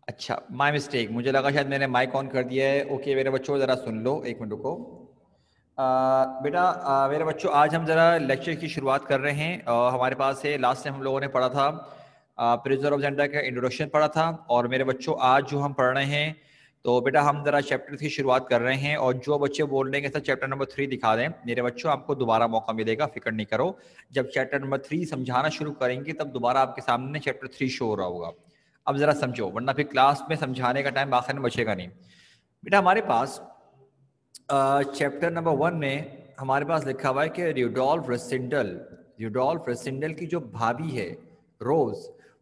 अच्छा, my mistake, मुझे लगा शायद मैंने माइक ऑन कर दिया है। ओके मेरे बच्चों, ज़रा सुन लो, एक मिनट रुको। बेटा, मेरे बच्चों, आज हम ज़रा लेक्चर की शुरुआत कर रहे हैं। हमारे पास है, लास्ट टाइम हम लोगों ने पढ़ा था प्रिजनर ऑफ जेंडर का इंट्रोडक्शन पढ़ा था। और मेरे बच्चों, आज जो हम पढ़ रहे हैं, तो बेटा हम ज़रा चैप्टर 3 शुरुआत कर रहे हैं। और जो बच्चे बोल रहे हैं कि सर चैप्टर नंबर 3 दिखा दें, मेरे बच्चों आपको दोबारा मौका मिलेगा, फिक्र नहीं करो। जब चैप्टर नंबर 3 समझाना शुरू करेंगे तब दोबारा आपके सामने चैप्टर 3 शो हो रहा होगा। अब ज़रा समझो, वरना फिर क्लास में समझाने का टाइम आखिर में बचेगा नहीं। बेटा हमारे पास चैप्टर नंबर 1 में हमारे पास लिखा हुआ है कि र्यूडोल्फ रेसिंडल की जो भाभी है रोज,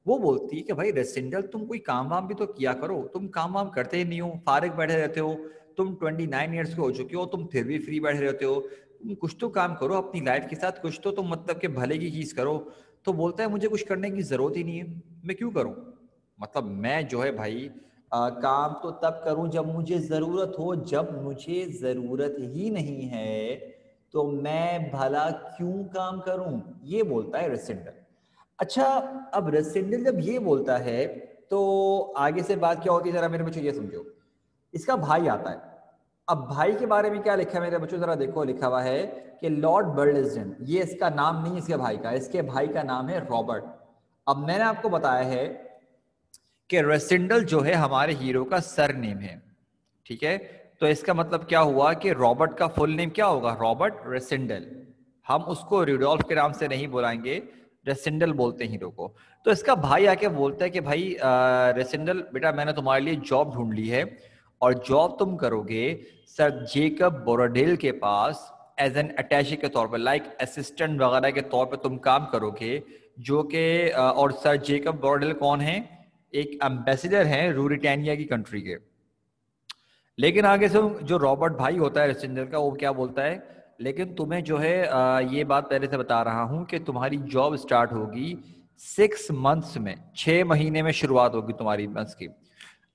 वो बोलती है कि भाई रेसिंडल, तुम कोई काम वाम भी तो किया करो, तुम काम वाम करते ही नहीं हो, फारिग बैठे रहते हो। तुम 29 ईयर्स के हो चुके हो, तुम फिर भी फ्री बैठे रहते हो। तुम कुछ तो काम करो अपनी लाइफ के साथ, कुछ तो तुम मतलब के भले की चीज़ करो। तो बोलता है मुझे कुछ करने की ज़रूरत ही नहीं है, मैं क्यों करूँ। मतलब मैं जो है भाई, काम तो तब करूं जब मुझे ज़रूरत हो, जब मुझे ज़रूरत ही नहीं है तो मैं भला क्यों काम करूं, ये बोलता है रेसिंडल। अच्छा, अब रेसिंडल जब ये बोलता है तो आगे से बात क्या होती है, ज़रा मेरे बच्चों ये समझो। इसका भाई आता है। अब भाई के बारे में क्या लिखा है मेरे बच्चों, ज़रा देखो, लिखा हुआ है कि लॉर्ड बर्लिस्टन, ये इसका नाम नहीं है इसके भाई का, इसके भाई का नाम है रॉबर्ट। अब मैंने आपको बताया है कि रेसिंडल जो है हमारे हीरो का सर नेम है, ठीक है। तो इसका मतलब क्या हुआ कि रॉबर्ट का फुल नेम क्या होगा, रॉबर्ट रेसिंडल। हम उसको रिडोल्फ के नाम से नहीं बुलाएंगे, रेसिंडल बोलते हैं हीरो को। तो इसका भाई आके बोलता है कि भाई रेसिंडल बेटा, मैंने तुम्हारे लिए जॉब ढूंढ ली है, और जॉब तुम करोगे सर जेकब बोरोडेल के पास एज एन अटैची के तौर पर, लाइक असिस्टेंट वगैरह के तौर पर तुम काम करोगे। जो कि और सर जेकब बोरोडेल कौन है, एक एम्बेसडर हैं रूरिटानिया की कंट्री के। लेकिन आगे से जो रॉबर्ट भाई होता है रेसिंडल का, वो क्या बोलता है, लेकिन तुम्हें जो है ये बात पहले से बता रहा हूं कि तुम्हारी जॉब स्टार्ट होगी 6 मंथ्स में, 6 महीने में शुरुआत होगी तुम्हारी मंथ्स की।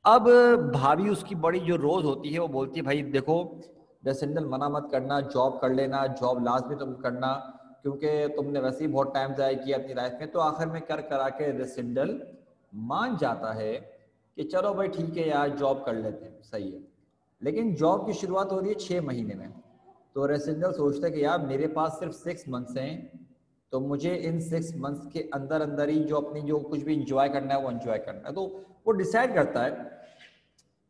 अब भाभी उसकी बड़ी जो रोज होती है, वो बोलती है भाई देखो रेसिंडल, मना मत करना, जॉब कर लेना, जॉब लास्ट में तुम करना, क्योंकि तुमने वैसे ही बहुत टाइम ज़ाया किया अपनी लाइफ में। तो आखिर में कर करा के रेसिंडल मान जाता है कि चलो भाई ठीक है यार, जॉब कर लेते हैं, सही है। लेकिन जॉब की शुरुआत हो रही है 6 महीने में। तो रेसिडेंटल सोचता है कि यार मेरे पास सिर्फ 6 मंथ्स हैं, तो मुझे इन 6 मंथ्स के अंदर अंदर ही जो अपनी जो कुछ भी इंजॉय करना है वो इंजॉय करना है। तो वो डिसाइड करता है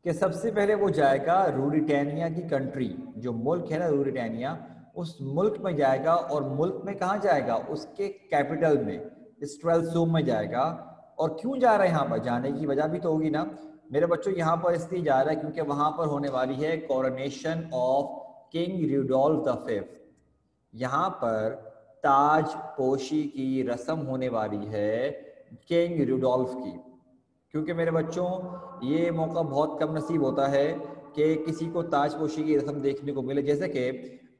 कि सबसे पहले वो जाएगा रूरिटानिया की कंट्री, जो मुल्क है ना रूरिटानिया, उस मुल्क में जाएगा। और मुल्क में कहाँ जाएगा, उसके कैपिटल में स्ट्रेलसोम में जाएगा। और क्यों जा रहा है यहाँ पर, जाने की वजह भी तो होगी ना मेरे बच्चों। यहाँ पर इसलिए जा रहा है क्योंकि वहाँ पर होने वाली है coronation of king Rudolph the fifth. यहाँ पर ताज पोशी की रस्म होने वाली है किंग रूडोल्फ की। क्योंकि मेरे बच्चों, ये मौका बहुत कम नसीब होता है कि किसी को ताजपोशी की रस्म देखने को मिले। जैसे कि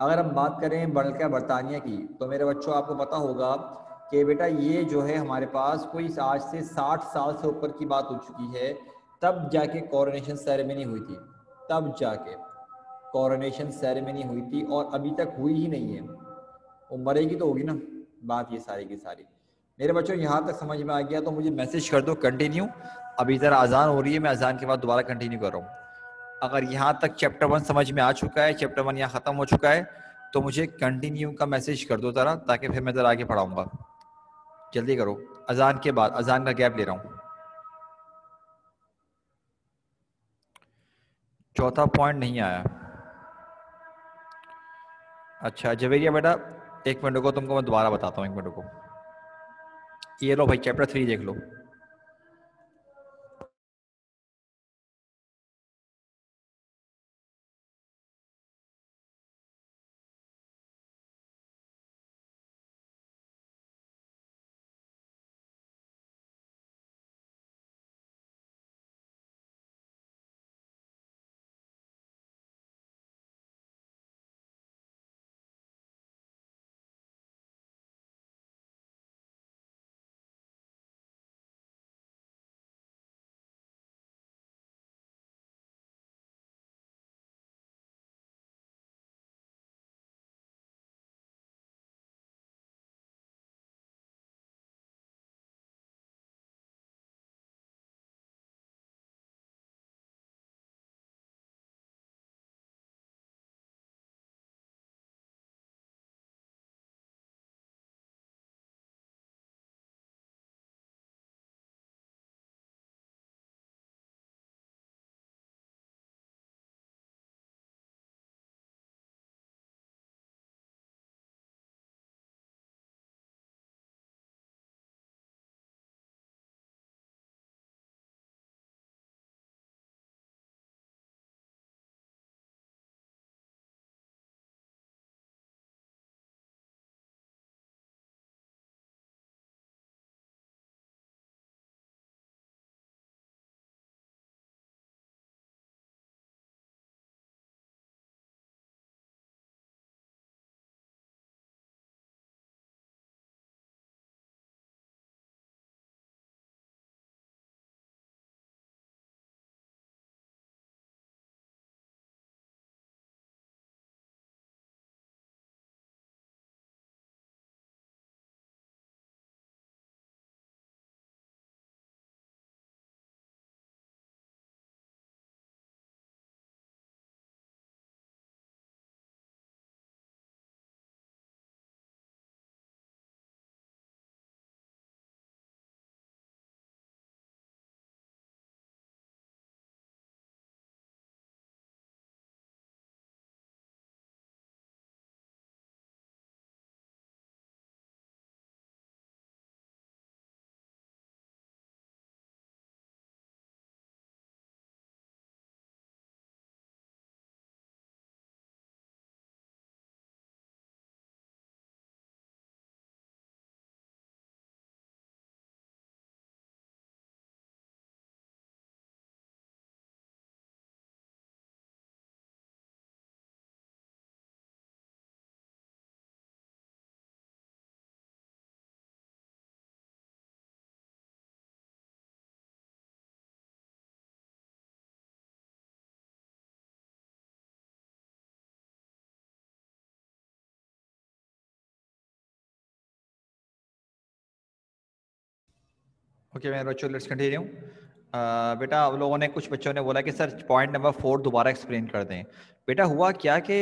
अगर हम बात करें बल्कि बरतानिया की, तो मेरे बच्चों आपको पता होगा कि बेटा ये जो है हमारे पास कोई आज से 60 साल से ऊपर की बात हो चुकी है, तब जाके कोरोनेशन सेरेमनी हुई थी, तब जाके कोरोनेशन सेरेमनी हुई थी, और अभी तक हुई ही नहीं है। वो मरेगी तो होगी ना, बात ये सारी की सारी। मेरे बच्चों यहाँ तक समझ में आ गया तो मुझे मैसेज कर दो कंटिन्यू। अभी ज़रा अजान हो रही है, मैं अजान के बाद दोबारा कंटिन्यू कर रहा हूँ। अगर यहाँ तक चैप्टर 1 समझ में आ चुका है, चैप्टर 1 यहाँ ख़त्म हो चुका है, तो मुझे कंटिन्यू का मैसेज कर दो ज़रा, ताकि फिर मैं ज़रा आगे पढ़ाऊँगा। जल्दी करो, अजान के बाद, अजान का गैप ले रहा हूँ। चौथा पॉइंट नहीं आया। अच्छा जवेरिया बेटा, एक मिनट को तुमको मैं दोबारा बताता हूँ, एक मिनट को। ये लो भाई, चैप्टर 3 देख लो। ओके मेरे बच्चों, लेट्स कंटिन्यू। बेटा आप लोगों ने, कुछ बच्चों ने बोला कि सर पॉइंट नंबर 4 दोबारा एक्सप्लेन कर दें। बेटा हुआ क्या कि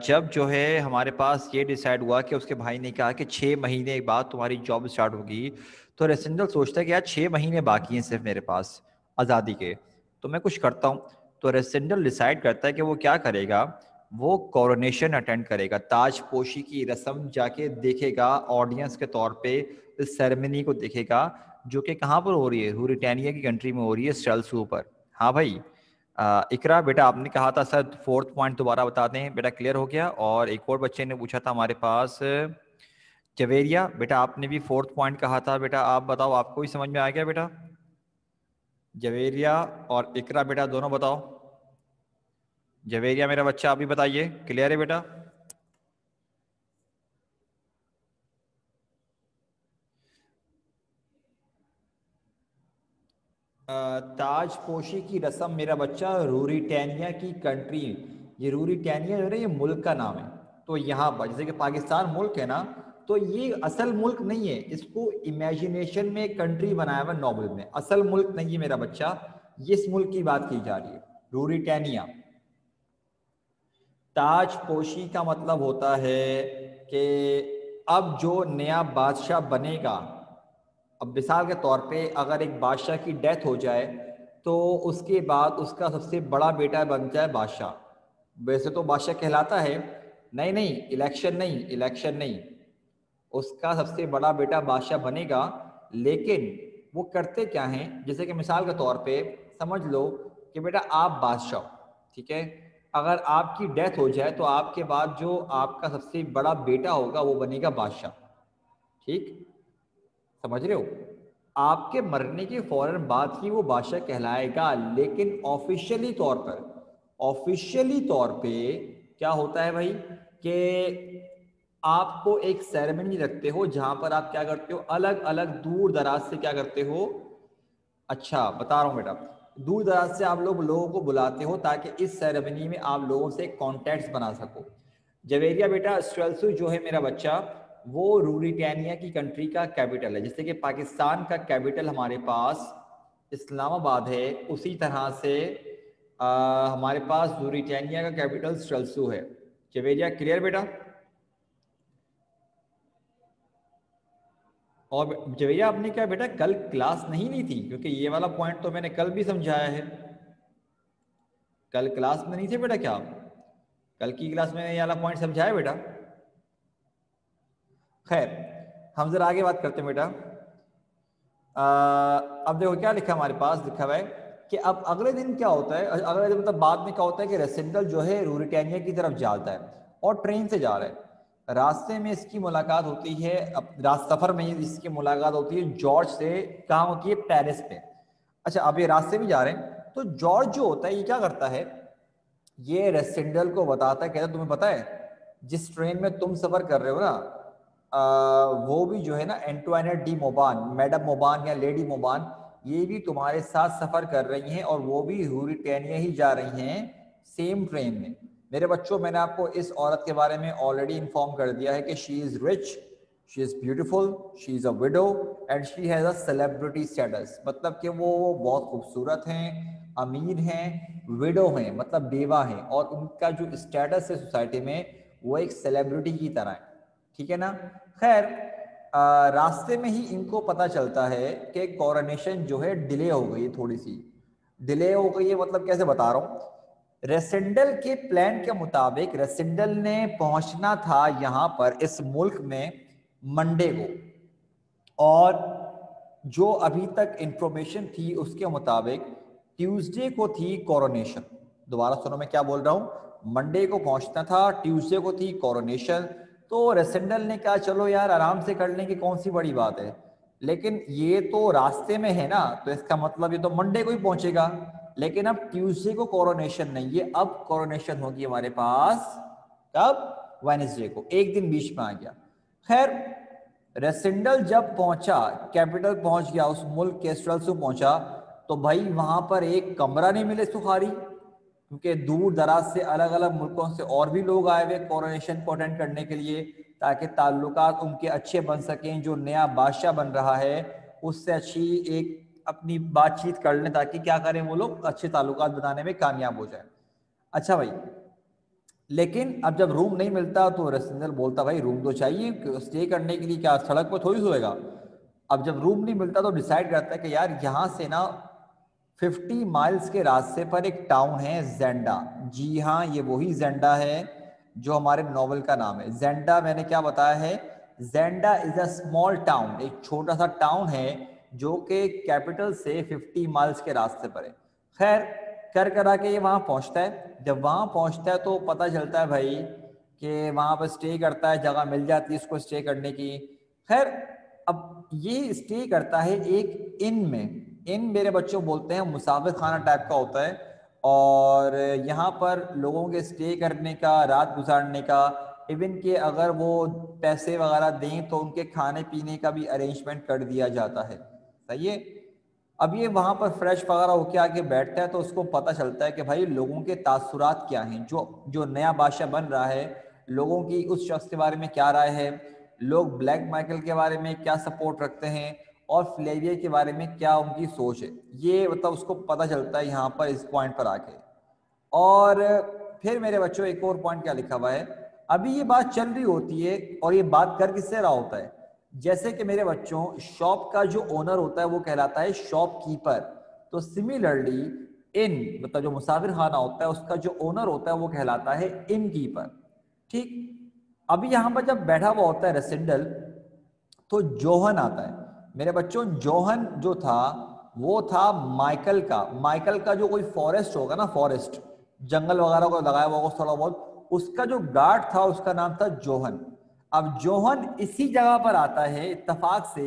जब जो है हमारे पास ये डिसाइड हुआ कि उसके भाई ने कहा कि 6 महीने बाद तुम्हारी जॉब स्टार्ट होगी, तो रेसिडेंटल सोचता है कि यार 6 महीने बाकी हैं सिर्फ मेरे पास आज़ादी के, तो मैं कुछ करता हूँ। तो रेसिडेंटल डिसाइड करता है कि वो क्या करेगा, वो कोरोनेशन अटेंड करेगा, ताजपोशी की रस्म जाके देखेगा, ऑडियंस के तौर पे इस सेरेमनी को देखेगा, जो कि कहाँ पर हो रही है, रूरिटानिया की कंट्री में हो रही है, स्ट्रेल्सू पर। हाँ भाई, इकरा बेटा आपने कहा था सर 4th पॉइंट दोबारा बता दें, बेटा क्लियर हो गया। और एक और बच्चे ने पूछा था हमारे पास, जवेरिया बेटा आपने भी 4th पॉइंट कहा था, बेटा आप बताओ, आपको भी समझ में आ गया बेटा? जवेरिया और इकरा बेटा दोनों बताओ। जवेरिया मेरा बच्चा आप भी बताइए, क्लियर है बेटा? ताजपोशी की रस्म मेरा बच्चा रूरिटानिया की कंट्री, ये रूरिटानिया जो है ना ये मुल्क का नाम है। तो यहाँ पर जैसे कि पाकिस्तान मुल्क है ना, तो ये असल मुल्क नहीं है, इसको इमेजिनेशन में एक कंट्री बनाया हुआ नॉवल में, असल मुल्क नहीं है मेरा बच्चा। इस मुल्क की बात की जा रही है, रूरिटानिया। ताजपोशी का मतलब होता है कि अब जो नया बादशाह बनेगा, अब मिसाल के तौर पे अगर एक बादशाह की डेथ हो जाए तो उसके बाद उसका सबसे बड़ा बेटा बन जाए बादशाह। वैसे तो बादशाह कहलाता है, नहीं नहीं, इलेक्शन नहीं, इलेक्शन नहीं, उसका सबसे बड़ा बेटा बादशाह बनेगा। लेकिन वो करते क्या हैं, जैसे कि मिसाल के तौर पे समझ लो कि बेटा आप बादशाह हो, ठीक है, अगर आपकी डेथ हो जाए तो आपके बाद जो आपका सबसे बड़ा बेटा होगा वो बनेगा बादशाह। ठीक, समझ रहे हो? आपके मरने के फौरन बाद ही वो बादशाह कहलाएगा। लेकिन ऑफिशियली तौर पे क्या होता है भाई, कि आपको एक सेरेमनी रखते हो जहां पर आप क्या करते हो, अलग अलग दूर दराज से क्या करते हो, अच्छा बता रहा हूँ बेटा, दूर दराज से आप लोगों को बुलाते हो ताकि इस सेरेमनी में आप लोगों से कॉन्टैक्ट्स बना सको। जवेरिया बेटा स्ट्रेल्सू जो है मेरा बच्चा, वो रूरिटानिया की कंट्री का कैपिटल है। जैसे कि पाकिस्तान का कैपिटल हमारे पास इस्लामाबाद है, उसी तरह से हमारे पास रूरिटानिया का कैपिटल स्ट्रेल्सू है। जवेरिया क्लियर बेटा? और जवेरिया आपने क्या बेटा कल क्लास नहीं ली थी? क्योंकि ये वाला पॉइंट तो मैंने कल भी समझाया है। कल क्लास में नहीं थे बेटा क्या आप? कल की क्लास में ये वाला पॉइंट समझाया बेटा? खैर, हम जरा आगे बात करते हैं बेटा। अब देखो क्या लिखा हमारे पास, लिखा हुआ है कि अब अगले दिन क्या होता है, अगले दिन मतलब बाद में क्या होता है कि रेसिडेंटल जो है रूरिटानिया की तरफ जाता है और ट्रेन से जा रहा है। रास्ते में इसकी मुलाकात होती है, अब सफर में ही इसकी मुलाकात होती है जॉर्ज से। कहाँ होती है? पेरिस पे। अच्छा, अब ये रास्ते में जा रहे हैं तो जॉर्ज जो होता है ये क्या करता है, ये रेसिडेंटल को बताता है, कहता है तुम्हें पता है जिस ट्रेन में तुम सफर कर रहे हो ना, वो भी जो है ना एंटोइनेट डी मोबान, मैडम मोबान या लेडी मोबान, ये भी तुम्हारे साथ सफर कर रही हैं और वो भी रूरिटानिया ही जा रही हैं सेम ट्रेन में। मेरे बच्चों, मैंने आपको इस औरत के बारे में ऑलरेडी इन्फॉर्म कर दिया है कि she is rich, she is beautiful, she is a window and she has a celebrity status. मतलब कि वो बहुत खूबसूरत हैं, अमीर हैं, विडो हैं मतलब बेवा हैं, और उनका जो स्टेटस है सोसाइटी में वो एक सेलिब्रिटी की तरह है। ठीक है ना? खैर, रास्ते में ही इनको पता चलता है कि कोरोनेशन जो है डिले हो गई, थोड़ी सी डिले हो गई है। मतलब कैसे बता रहा हूँ, रेसिडेंटल के प्लान के मुताबिक रेसिडेंटल ने पहुंचना था यहां पर इस मुल्क में मंडे को, और जो अभी तक इंफॉर्मेशन थी उसके मुताबिक ट्यूसडे को थी कोरोनेशन। दोबारा सुनो मैं क्या बोल रहा हूँ, मंडे को पहुंचना था, ट्यूसडे को थी कोरोनेशन। तो रेसिडेंटल ने कहा चलो यार आराम से कर लेंगे, कौन सी बड़ी बात है। लेकिन ये तो रास्ते में है ना, तो इसका मतलब ये तो मंडे को ही पहुंचेगा। लेकिन अब ट्यूसडे को कोरोनेशन नहीं है, अब कोरोनेशन होगी हमारे पास कब? वेनेसडे को, एक दिन बीच में आ गया। खैर, रेसिडेंटल जब पहुंचा, कैपिटल पहुंच गया, उस मुल्क के स्ट्रेल्सो पहुंचा, तो भाई वहां पर एक कमरा नहीं मिले सुखारी, क्योंकि दूर दराज से अलग अलग मुल्कों से और भी लोग आए हुए कोरोनेशन को अटेंड करने के लिए, ताकि ताल्लुकात उनके अच्छे बन सकें। जो नया बादशाह बन रहा है उससे अच्छी एक अपनी बातचीत कर लें ताकि क्या करें वो लोग अच्छे ताल्लुकात बनाने में कामयाब हो जाए। अच्छा भाई, लेकिन अब जब रूम नहीं मिलता तो रेसिडेंशियल बोलता भाई रूम तो चाहिए स्टे करने के लिए, क्या सड़क पर थोड़ी सोएगा। अब जब रूम नहीं मिलता तो डिसाइड करता है कि यार यहाँ से ना 50 माइल्स के रास्ते पर एक टाउन है जेंडा। जी हाँ, ये वही जेंडा है जो हमारे नॉवल का नाम है। जेंडा मैंने क्या बताया है, जेंडा इज अ स्मॉल टाउन, एक छोटा सा टाउन है जो कि कैपिटल से 50 माइल्स के रास्ते पर है। खैर कर करा के ये वहाँ पहुँचता है। जब वहाँ पहुँचता है तो पता चलता है भाई कि वहाँ पर स्टे करता है, जगह मिल जाती है उसको स्टे करने की। खैर अब ये स्टे करता है एक इन में। इन मेरे बच्चों बोलते हैं मुसाफिर खाना टाइप का होता है, और यहाँ पर लोगों के स्टे करने का, रात गुजारने का, इवन के अगर वो पैसे वगैरह दें तो उनके खाने पीने का भी अरेंजमेंट कर दिया जाता है। सही है। अब ये वहाँ पर फ्रेश वगैरह होके आके बैठता है तो उसको पता चलता है कि भाई लोगों के तासुरात क्या हैं, जो जो नया बादशाह बन रहा है लोगों की उस शख्स के बारे में क्या राय है, लोग ब्लैक माइकल के बारे में क्या सपोर्ट रखते हैं, और फ्लेविया के बारे में क्या उनकी सोच है। ये मतलब उसको पता चलता है यहाँ पर इस पॉइंट पर आके। और फिर मेरे बच्चों एक और पॉइंट क्या लिखा हुआ है, अभी ये बात चल रही होती है और ये बात कर किससे रहा होता है, जैसे कि मेरे बच्चों शॉप का जो ओनर होता है वो कहलाता है शॉपकीपर। तो सिमिलरली इन मतलब जो मुसाफिर खाना होता है उसका जो ओनर होता है वो कहलाता है इन कीपर। ठीक। अभी यहां पर जब बैठा हुआ होता है रेसिडेंटल तो जोहन आता है। मेरे बच्चों जोहन जो था वो था माइकल का जो कोई फॉरेस्ट होगा ना, फॉरेस्ट जंगल वगैरह को लगाया हुआ होगा थोड़ा बहुत, उसका जो गार्ड था उसका नाम था जोहन। अब जोहन इसी जगह पर आता है इत्तेफाक से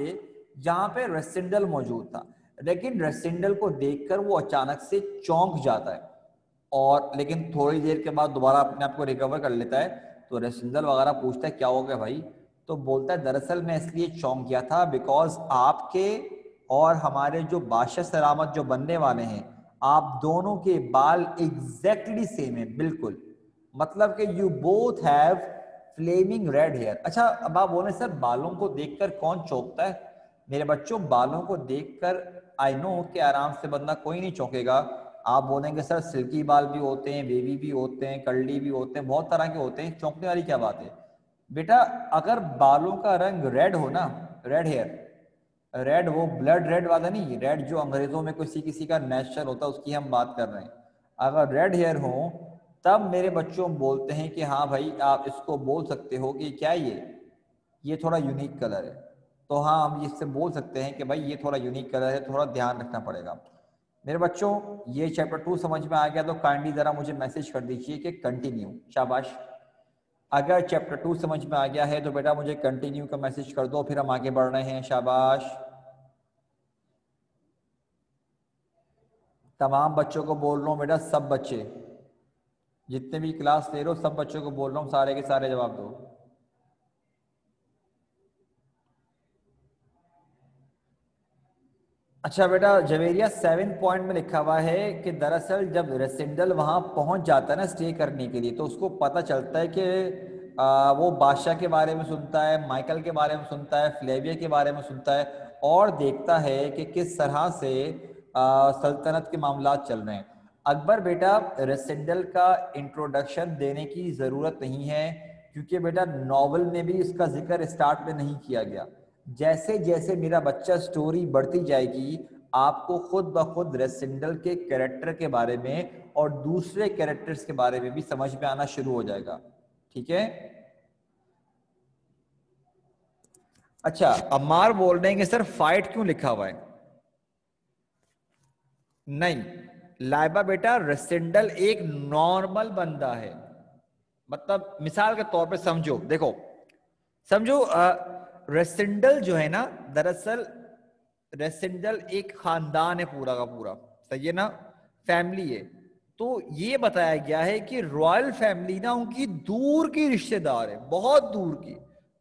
जहां पे रेसिडेंटल मौजूद था, लेकिन रेसिडेंटल को देखकर वो अचानक से चौंक जाता है, और लेकिन थोड़ी देर के बाद दोबारा अपने आप को रिकवर कर लेता है। तो रेसिडेंटल वगैरह पूछता है क्या हो गया भाई, तो बोलता है दरअसल मैं इसलिए चौंक गया था बिकॉज आपके और हमारे जो बादशाह सलामत जो बनने वाले हैं, आप दोनों के बाल एग्जैक्टली सेम है, बिल्कुल। मतलब कि you both have flaming red hair. अच्छा अब आप बोले सर बालों को देखकर कौन चौंकता है। मेरे बच्चों बालों को देखकर आई नो कि आराम से बंदा कोई नहीं चौंकेगा। आप बोलेंगे सर सिल्की बाल भी होते हैं, वेवी भी होते हैं, कर्ली भी होते हैं, बहुत तरह के होते हैं, चौंकने वाली क्या बात है। बेटा अगर बालों का रंग रेड हो ना, रेड हेयर, रेड वो ब्लड रेड वाला नहीं, रेड जो अंग्रेजों में किसी किसी का नेचुरल होता है उसकी हम बात कर रहे हैं। अगर रेड हेयर हो तब मेरे बच्चों बोलते हैं कि हाँ भाई आप इसको बोल सकते हो कि क्या ये थोड़ा यूनिक कलर है। तो हाँ हम इससे बोल सकते हैं कि भाई ये थोड़ा यूनिक कलर है, थोड़ा ध्यान रखना पड़ेगा। मेरे बच्चों ये चैप्टर 2 समझ में आ गया तो काइंडली जरा मुझे मैसेज कर दीजिए कि कंटिन्यू, शाबाश। अगर चैप्टर 2 समझ में आ गया है तो बेटा मुझे कंटिन्यू का मैसेज कर दो, फिर हम आगे बढ़ रहे हैं, शाबाश। तमाम बच्चों को बोल रहा हूँ बेटा, सब बच्चे जितने भी क्लास ले रहे हो सब बच्चों को बोल रहा हूँ, सारे के सारे जवाब दो। अच्छा बेटा जवेरिया 7 पॉइंट में लिखा हुआ है कि दरअसल जब रेसिडेंटल वहां पहुंच जाता है ना स्टे करने के लिए तो उसको पता चलता है कि वो बादशाह के बारे में सुनता है, माइकल के बारे में सुनता है, फ्लेविया के बारे में सुनता है, और देखता है कि किस तरह से सल्तनत के मामलात चल रहे हैं। अकबर बेटा रेसिडेंटल का इंट्रोडक्शन देने की ज़रूरत नहीं है, क्योंकि बेटा नॉवल में भी इसका जिक्र स्टार्ट में नहीं किया गया। जैसे जैसे मेरा बच्चा स्टोरी बढ़ती जाएगी आपको खुद ब खुद रेसिडेंटल के कैरेक्टर के बारे में और दूसरे कैरेक्टर्स के बारे में भी समझ में आना शुरू हो जाएगा। ठीक है। अच्छा अम्मार बोल रहे हैं कि सर फाइट क्यों लिखा हुआ है। नहीं लाइबा बेटा रेसिडेंटल एक नॉर्मल बंदा है। मतलब मिसाल के तौर पे समझो, देखो समझो रेसिडेंटल जो है ना, दरअसल रेसिडेंटल एक खानदान है पूरा का पूरा, सही है ना, फैमिली है। तो ये बताया गया है कि रॉयल फैमिली ना उनकी दूर की रिश्तेदार है, बहुत दूर की।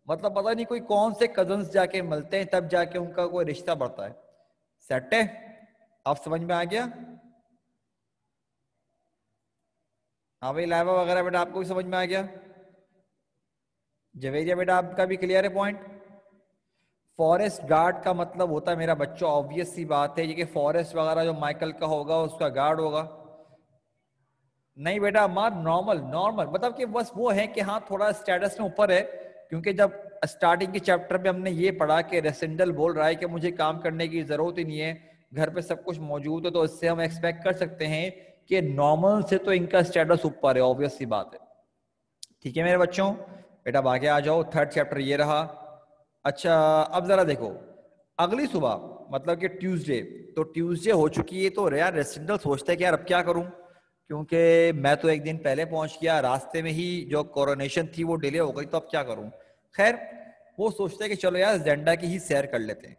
मतलब पता नहीं कोई कौन से कजन्स जाके मिलते हैं तब जाके उनका कोई रिश्ता बढ़ता है। सेट है, अब समझ में आ गया। हाँ भाई लाइवा वगैरह बेटा आपको भी समझ में आ गया। जवेरिया बेटा आपका भी क्लियर है पॉइंट। फॉरेस्ट गार्ड का मतलब होता है मेरा बच्चों, ऑब्वियस सी बात है ये कि फॉरेस्ट वगैरह जो माइकल का होगा उसका गार्ड होगा। नहीं बेटा मार, नॉर्मल नॉर्मल मतलब कि बस वो है कि हाँ थोड़ा स्टेटस में ऊपर है, क्योंकि जब स्टार्टिंग के चैप्टर में हमने ये पढ़ा कि रेसेंडल बोल रहा है कि मुझे काम करने की जरूरत ही नहीं है, घर पे सब कुछ मौजूद है, तो इससे हम एक्सपेक्ट कर सकते हैं कि नॉर्मल से तो इनका स्टेटस ऊपर है, ऑब्वियस सी बात है। ठीक है मेरे बच्चों, बेटा आगे आ जाओ, थर्ड चैप्टर ये रहा। अच्छा अब जरा देखो, अगली सुबह मतलब कि ट्यूसडे, तो ट्यूसडे हो चुकी है, तो यार रेसिडेंटल सोचते हैं कि यार अब क्या करूं, क्योंकि मैं तो एक दिन पहले पहुंच गया, रास्ते में ही जो कोरोनेशन थी वो डिले हो गई, तो अब क्या करूं। खैर वो सोचते हैं कि चलो यार जेंडा की ही सैर कर लेते हैं।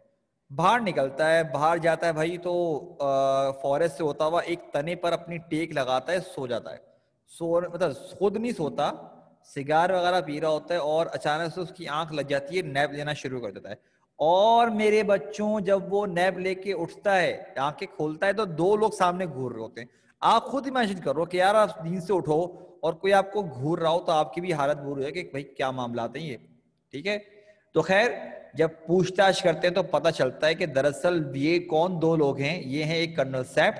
बाहर निकलता है, बाहर जाता है भाई, तो फॉरेस्ट से होता हुआ एक तने पर अपनी टेक लगाता है, सो जाता है। सो मतलब खुद नहीं सोता, सिगार वगैरह पी रहा होता है, और अचानक से उसकी आंख लग जाती है, नैप लेना शुरू कर देता है। और मेरे बच्चों जब वो नैप लेके उठता है, आंखें खोलता है, तो दो लोग सामने घूर रहे होते हैं। आप खुद इमेजिन करो कि यार आप नींद से उठो और कोई आपको घूर रहा हो, तो आपकी भी हालत बुरी है कि भाई क्या मामला है ये। ठीक है, तो खैर जब पूछताछ करते हैं तो पता चलता है कि दरअसल ये कौन दो लोग हैं, ये हैं एक कर्नल सेप्ट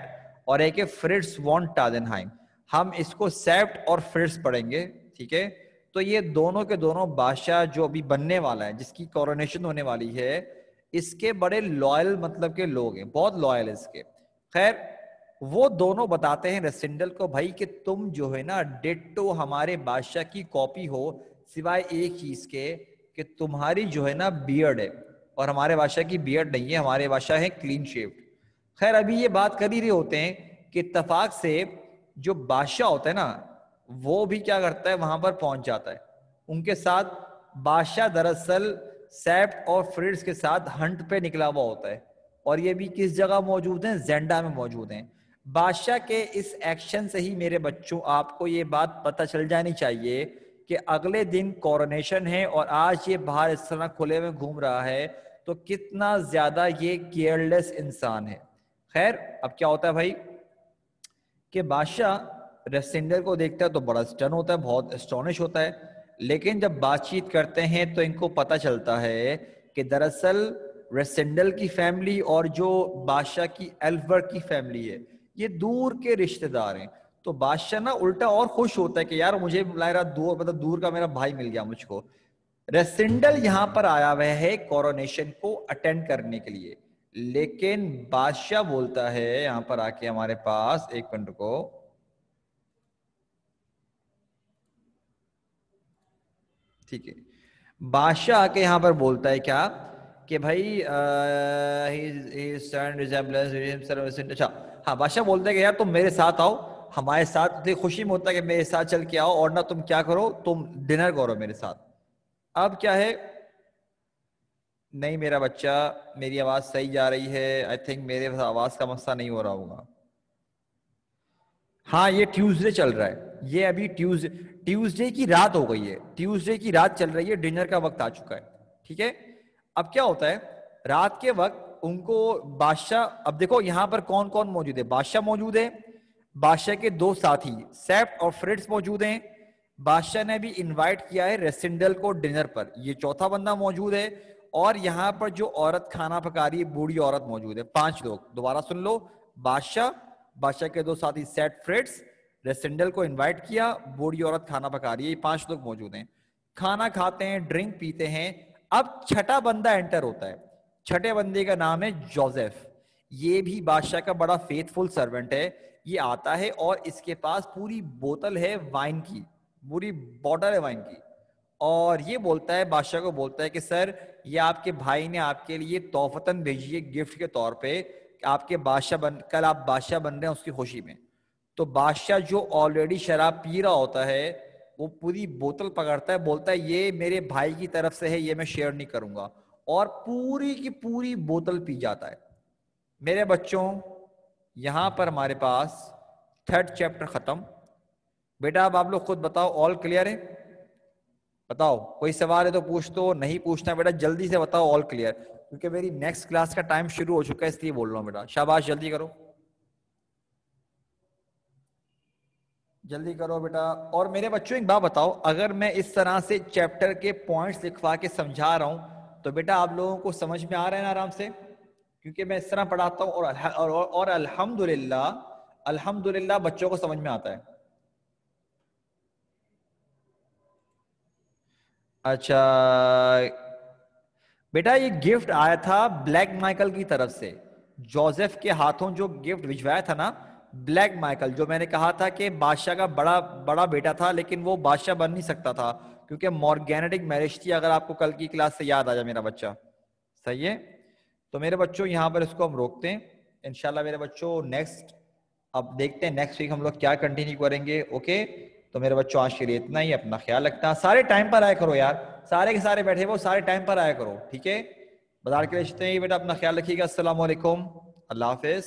और एक है फ्रिट्ज वॉन टादेनहाइम। हम इसको सेप्ट और फ्रिट्ज पढ़ेंगे, ठीक है। तो ये दोनों के दोनों बादशाह जो अभी बनने वाला है, जिसकी कोरोनेशन होने वाली है, इसके बड़े लॉयल मतलब के लोग हैं, बहुत लॉयल है इसके। खैर वो दोनों बताते हैं रेसिंडल को, भाई कि तुम जो है ना डिट्टो हमारे बादशाह की कॉपी हो, सिवाय एक चीज के कि तुम्हारी जो है ना बियर्ड है, और हमारे बादशाह की बियर्ड नहीं है, हमारे बादशाह है क्लीन शेव्ड। खैर अभी ये बात कर ही रहे होते हैं कि इत्तेफाक से जो बादशाह होता है ना, वो भी क्या करता है, वहां पर पहुंच जाता है उनके साथ। बादशाह दरअसल सेप्ट और फ्रिट्ज के साथ हंट पे निकला हुआ होता है, और ये भी किस जगह मौजूद हैं, जेंडा में मौजूद हैं। बादशाह के इस एक्शन से ही मेरे बच्चों आपको ये बात पता चल जानी चाहिए कि अगले दिन कोरोनेशन है, और आज ये बाहर इस तरह खुले में घूम रहा है, तो कितना ज्यादा ये केयरलेस इंसान है। खैर अब क्या होता है भाई कि बादशाह रेसेंडर को देखता है तो बड़ा स्टन होता है, बहुत एस्टोनिश होता है। लेकिन जब बातचीत करते हैं तो इनको पता चलता है कि दरअसल रेसेंडल की फैमिली और जो बादशाह की एल्फबर्ग की फैमिली है, ये दूर के रिश्तेदार हैं। तो बादशाह ना उल्टा और खुश होता है कि यार मुझे मेरा दूर मतलब दूर का मेरा भाई मिल गया मुझको। रेसिंडल यहां पर आया हुआ है कोरोनेशन को अटेंड करने के लिए, लेकिन बादशाह बोलता है यहां पर आके हमारे पास, एक मिनट को, ठीक है, बादशाह आके यहां पर बोलता है क्या कि भाई अच्छा, हाँ बादशाह बोलता है कि यार तुम मेरे साथ आओ, हमारे साथ, तो खुशी में होता है कि मेरे साथ चल के आओ, और ना तुम क्या करो, तुम डिनर करो मेरे साथ। अब क्या है, नहीं मेरा बच्चा, मेरी आवाज सही जा रही है, आई थिंक मेरे आवाज का मसला नहीं हो रहा होगा। हाँ ये ट्यूसडे चल रहा है, ये अभी ट्यूसडे, ट्यूसडे की रात हो गई है, ट्यूसडे की रात चल रही है, डिनर का वक्त आ चुका है। ठीक है, अब क्या होता है, रात के वक्त उनको बादशाह, अब देखो यहां पर कौन कौन मौजूद है, बादशाह मौजूद है, बादशाह के दो साथी सेप्ट और फ्रिट्स मौजूद हैं, बादशाह ने भी इनवाइट किया है रेसिंडल को डिनर पर, ये चौथा बंदा मौजूद है, और यहां पर जो औरत खाना पका रही है, बूढ़ी औरत मौजूद है, पांच लोग, दोबारा सुन लो, बादशाह, बादशाह के दो साथी सेट फ्रिट्स, रेसिंडल को इनवाइट किया, बूढ़ी औरत खाना पका रही है, ये पांच लोग मौजूद हैं, खाना खाते हैं, ड्रिंक पीते हैं। अब छठा बंदा एंटर होता है, छठे बंदे का नाम है जोसेफ, ये भी बादशाह का बड़ा फेथफुल सर्वेंट है। ये आता है और इसके पास पूरी बोतल है वाइन की, पूरी बॉटल है वाइन की, और ये बोलता है, बादशाह को बोलता है कि सर ये आपके भाई ने आपके लिए तोहफतन भेजी है गिफ्ट के तौर पे, आपके बादशाह बन, कल आप बादशाह बन रहे हैं उसकी खुशी में। तो बादशाह जो ऑलरेडी शराब पी रहा होता है, वो पूरी बोतल पकड़ता है, बोलता है ये मेरे भाई की तरफ से है, ये मैं शेयर नहीं करूंगा, और पूरी की पूरी बोतल पी जाता है। मेरे बच्चों यहां पर हमारे पास थर्ड चैप्टर खत्म। बेटा अब आप लोग खुद बताओ, ऑल क्लियर है? बताओ, कोई सवाल है तो पूछ, तो नहीं पूछना बेटा जल्दी से बताओ ऑल क्लियर, क्योंकि मेरी नेक्स्ट क्लास का टाइम शुरू हो चुका है, इसलिए बोल रहा हूँ बेटा, शाबाश जल्दी करो, जल्दी करो बेटा। और मेरे बच्चों एक बात बताओ, अगर मैं इस तरह से चैप्टर के पॉइंट्स लिखवा के समझा रहा हूं, तो बेटा आप लोगों को समझ में आ रहा है ना आराम से, क्योंकि मैं इस तरह पढ़ाता हूँ और अल्हम्दुलिल्लाह अल्हम्दुलिल्लाह बच्चों को समझ में आता है। अच्छा बेटा ये गिफ्ट आया था ब्लैक माइकल की तरफ से, जोसेफ के हाथों जो गिफ्ट भिजवाया था ना, ब्लैक माइकल, जो मैंने कहा था कि बादशाह का बड़ा बड़ा बेटा था लेकिन वो बादशाह बन नहीं सकता था क्योंकि मॉर्गेनेटिक मैरिज थी, अगर आपको कल की क्लास से याद आ जाए मेरा बच्चा। सही है, तो मेरे बच्चों यहाँ पर इसको हम रोकते हैं इंशाल्लाह मेरे बच्चों। नेक्स्ट अब देखते हैं नेक्स्ट वीक हम लोग क्या कंटिन्यू करेंगे। ओके, तो मेरे बच्चों आज के लिए इतना ही, अपना ख्याल रखना, सारे टाइम पर आया करो यार, सारे के सारे बैठे वो सारे टाइम पर आया करो, ठीक है। बाजार के रिश्ते ही बेटा अपना ख्याल रखिएगा। अस्सलाम वालेकुम, अल्लाह हाफिज।